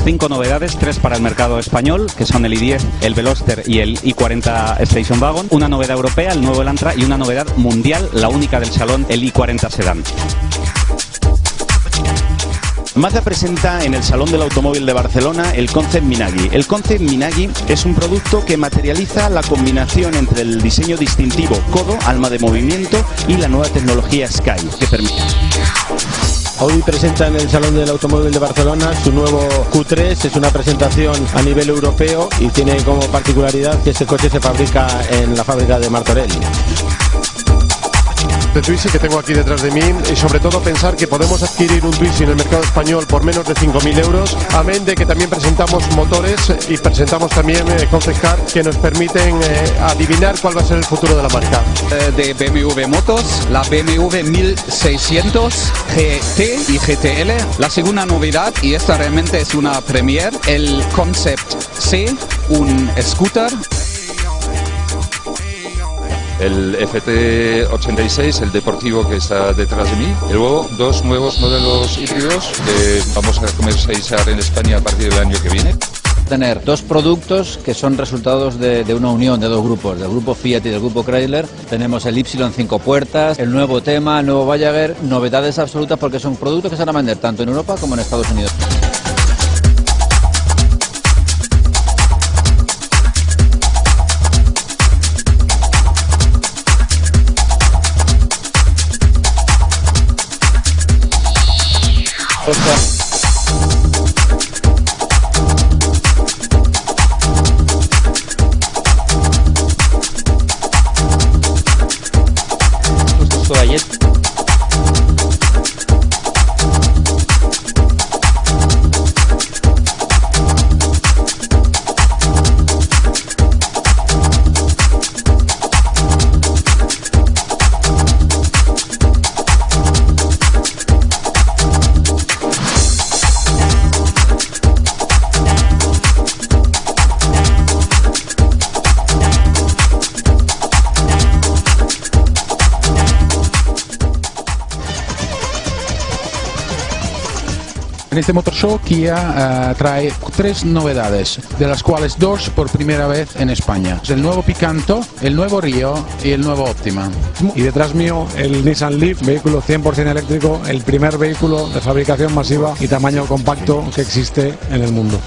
5 novedades, 3 para el mercado español, que son el i10, el Veloster y el i40 Station Wagon. Una novedad europea, el nuevo Elantra, y una novedad mundial, la única del salón, el i40 Sedan. Mazda presenta en el Salón del Automóvil de Barcelona el Concept Minagi. El Concept Minagi es un producto que materializa la combinación entre el diseño distintivo Kodo, alma de movimiento, y la nueva tecnología Sky, que permite... Audi presenta en el Salón del Automóvil de Barcelona su nuevo Q3, es una presentación a nivel europeo y tiene como particularidad que este coche se fabrica en la fábrica de Martorell. De Twizy que tengo aquí detrás de mí, y sobre todo pensar que podemos adquirir un Twizy en el mercado español por menos de 5.000 euros, amén de que también presentamos motores y presentamos también concept car que nos permiten adivinar cuál va a ser el futuro de la marca. De BMW Motos, la BMW 1600 GT y GTL, la segunda novedad, y esta realmente es una premier, el Concept C, un scooter. El FT86, el deportivo que está detrás de mí, y luego 2 nuevos modelos híbridos que vamos a comercializar en España a partir del año que viene. Tener 2 productos que son resultados de una unión de 2 grupos, del grupo Fiat y del grupo Chrysler. Tenemos el Y 5 puertas, el nuevo tema, el nuevo Voyager, novedades absolutas porque son productos que se van a vender tanto en Europa como en Estados Unidos. En este Motor Show Kia trae 3 novedades, de las cuales 2 por primera vez en España. El nuevo Picanto, el nuevo Rio y el nuevo Optima. Y detrás mío el Nissan Leaf, vehículo 100% eléctrico, el primer vehículo de fabricación masiva y tamaño compacto que existe en el mundo.